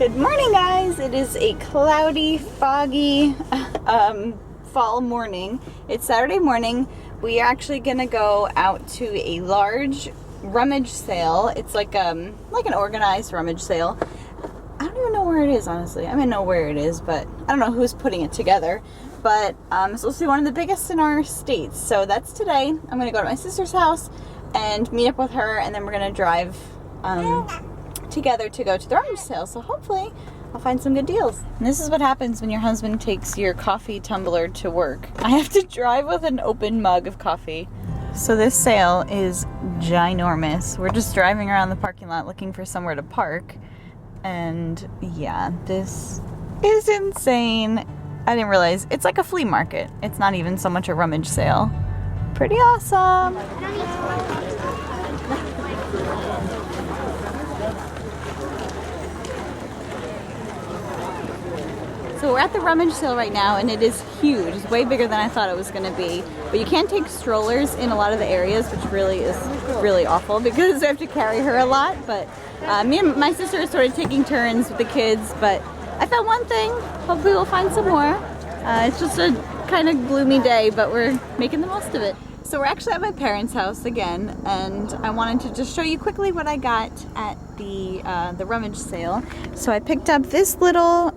Good morning, guys. It is a cloudy, foggy fall morning. It's Saturday morning. We are actually gonna go out to a large rummage sale. It's like an organized rummage sale. I don't even know where it is, honestly. I know where it is, but I don't know who's putting it together. But it's supposed to be one of the biggest in our states. So that's today. I'm gonna go to my sister's house and meet up with her, and then we're gonna drive together to go to the rummage sale. So hopefully I'll find some good deals. And this is what happens when your husband takes your coffee tumbler to work. I have to drive with an open mug of coffee. So this sale is ginormous. We're just driving around the parking lot looking for somewhere to park. And yeah, this is insane. I didn't realize it's like a flea market. It's not even so much a rummage sale. Pretty awesome. So we're at the rummage sale right now, and it is huge. It's way bigger than I thought it was going to be. But you can't take strollers in a lot of the areas, which really is really awful because I have to carry her a lot. But me and my sister are sort of taking turns with the kids. But I found one thing. Hopefully we'll find some more. It's just a kind of gloomy day, but we're making the most of it. So we're actually at my parents' house again, and I wanted to just show you quickly what I got at the rummage sale. So I picked up this little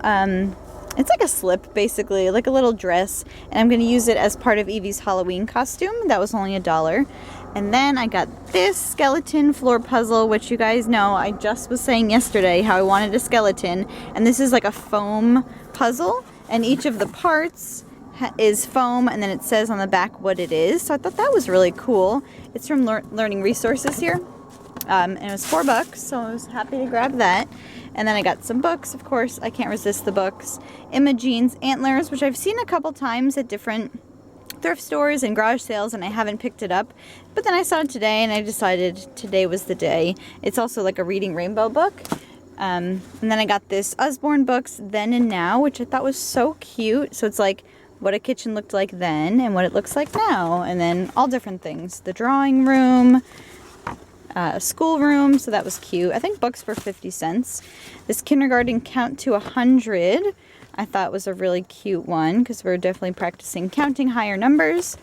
it's like a slip, basically, like a little dress, and I'm going to use it as part of Evie's Halloween costume. That was only $1. And then I got this skeleton floor puzzle, which you guys know I just was saying yesterday how I wanted a skeleton. And this is like a foam puzzle, and each of the parts is foam, and then it says on the back what it is. So I thought that was really cool. It's from Learning Resources here. And it was $4, so I was happy to grab that. And then I got some books, of course. I can't resist the books. Imogene's Antlers, which I've seen a couple times at different thrift stores and garage sales, and I haven't picked it up. But then I saw it today, and I decided today was the day. It's also like a Reading Rainbow book. And then I got this Usborne Books Then and Now, which I thought was so cute. So it's like what a kitchen looked like then and what it looks like now. And then all different things. The drawing room. Schoolroom, so that was cute. I think books were 50 cents. This kindergarten count to 100 I thought was a really cute one because we're definitely practicing counting higher numbers.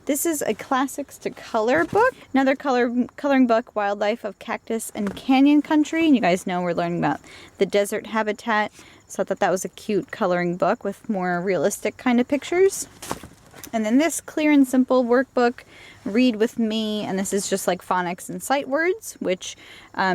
This is a classics to color book. Another coloring book, Wildlife of Cactus and Canyon Country. And you guys know we're learning about the desert habitat. So I thought that was a cute coloring book with more realistic kind of pictures. And then this Clear and Simple workbook, Read With Me, and this is just like phonics and sight words, which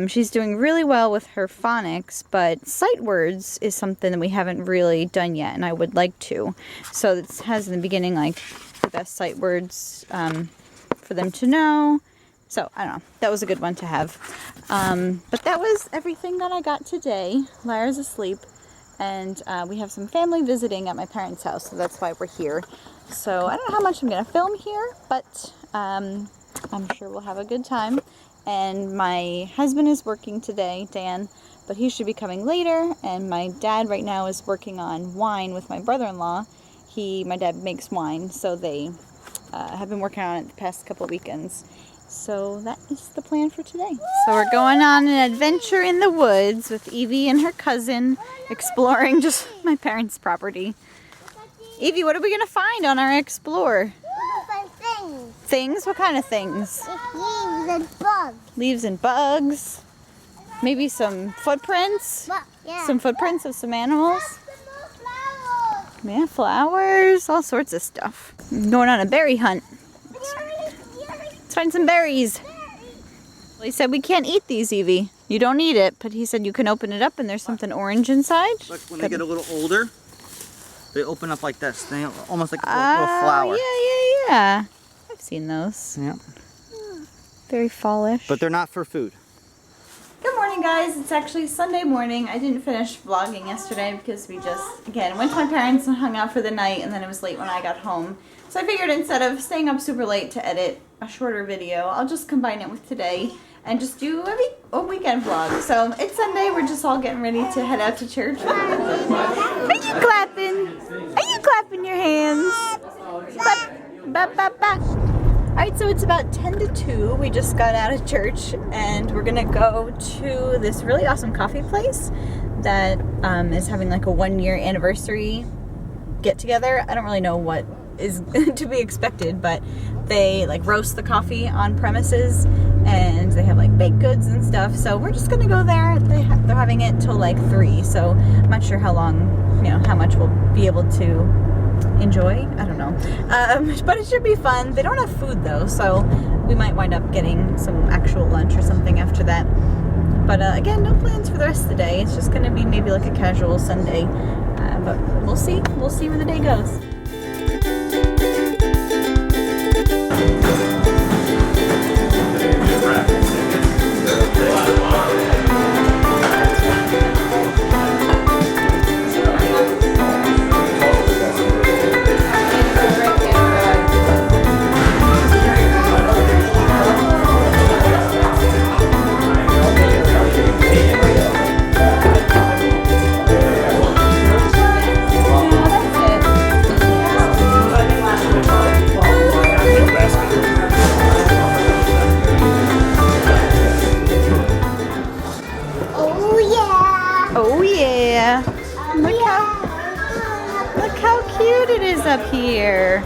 she's doing really well with her phonics, but sight words is something that we haven't really done yet, and I would like to. So this has in the beginning like the best sight words for them to know. So I don't know, that was a good one to have. But that was everything that I got today. Lyra's asleep, and we have some family visiting at my parents' house, so that's why we're here. So I don't know how much I'm going to film here, but I'm sure we'll have a good time. And my husband is working today, Dan, but he should be coming later. And my dad right now is working on wine with my brother-in-law. My dad makes wine, so they have been working on it the past couple of weekends. So that is the plan for today. So we're going on an adventure in the woods with Evie and her cousin, exploring just my parents' property. Evie, what are we going to find on our explore? Things. Things? What kind of things? Leaves and bugs. Leaves and bugs. Maybe some footprints? Yeah. Some footprints of some animals? Flowers. Yeah, flowers. All sorts of stuff. I'm going on a berry hunt. Let's find some berries. Well, he said we can't eat these, Evie. You don't eat it, but he said you can open it up and there's something orange inside. Look, when they get a little older, they open up like this. They almost like a little flower. Yeah. I've seen those. Yeah. Very fallish. But they're not for food. Good morning, guys. It's actually Sunday morning. I didn't finish vlogging yesterday because we just, again, went to my parents and hung out for the night, and then it was late when I got home. So I figured instead of staying up super late to edit a shorter video, I'll just combine it with today and just do a weekend vlog. So it's Sunday. We're just all getting ready to head out to church. Are you clapping? Are you clapping your hands? Clap. Ba, ba, ba. Alright, so it's about 10 to 2. We just got out of church and we're gonna go to this really awesome coffee place that is having like a 1-year anniversary get together. I don't really know what is to be expected, but they like roast the coffee on premises and they have like baked goods and stuff. So we're just gonna go there. They're having it till like 3, so I'm not sure how long, you know, how much we'll be able to enjoy. I don't know, but it should be fun. They don't have food though, so we might wind up getting some actual lunch or something after that. But again, no plans for the rest of the day. It's just gonna be maybe like a casual Sunday, but we'll see where the day goes. Look how cute it is up here.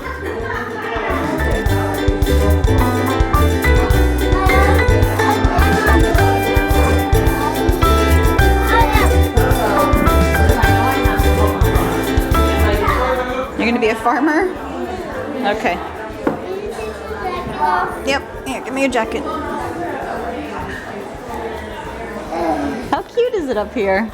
You're gonna be a farmer? Okay. Yep, here, give me your jacket. How cute is it up here?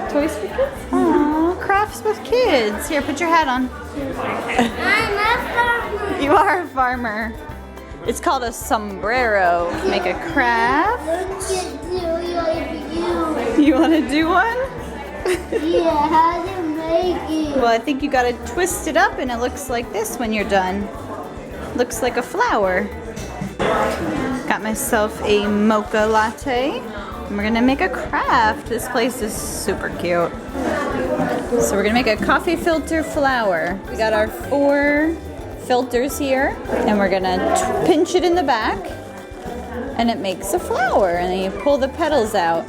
Toys for kids? Aww, crafts with kids. Here, put your hat on. I'm a farmer. You are a farmer. It's called a sombrero. Make a craft. You want to do one? Yeah, how to make it? Well, I think you got to twist it up and it looks like this when you're done. Looks like a flower. Got myself a mocha latte. And we're gonna make a craft. This place is super cute. So we're gonna make a coffee filter flower. We got our 4 filters here, and we're gonna pinch it in the back, and it makes a flower, and then you pull the petals out.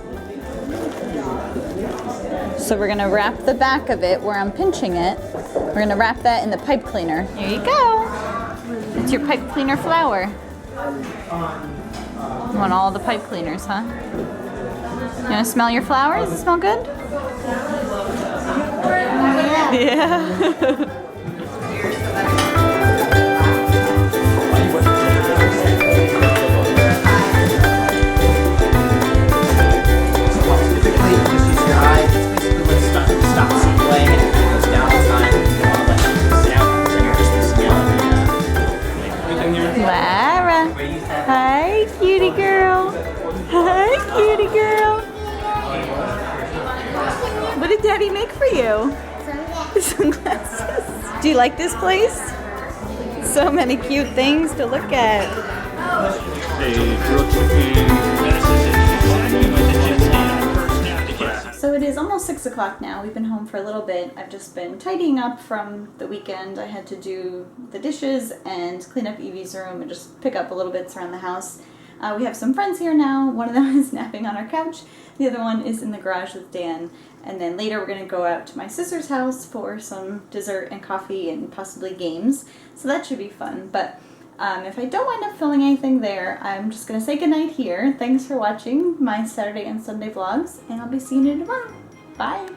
So we're gonna wrap the back of it where I'm pinching it. We're gonna wrap that in the pipe cleaner. Here you go. It's your pipe cleaner flower. You want all the pipe cleaners, huh? You want to smell your flowers? Does it smell good? Yeah. Typically, you just use your eye. It's basically what stops the flame and it goes down all the time. You don't want to let it sit out, so you're just missing out. Lara. Hi, cutie girl. Hi, cutie girl. What did Daddy make for you? Sunglasses. Do you like this place? So many cute things to look at. So it is almost 6 o'clock now. We've been home for a little bit. I've just been tidying up from the weekend. I had to do the dishes and clean up Evie's room and just pick up a little bits around the house. We have some friends here now. One of them is napping on our couch. The other one is in the garage with Dan. And then later we're going to go out to my sister's house for some dessert and coffee and possibly games. So that should be fun. But if I don't wind up filming anything there, I'm just going to say goodnight here. Thanks for watching my Saturday and Sunday vlogs. And I'll be seeing you tomorrow. Bye.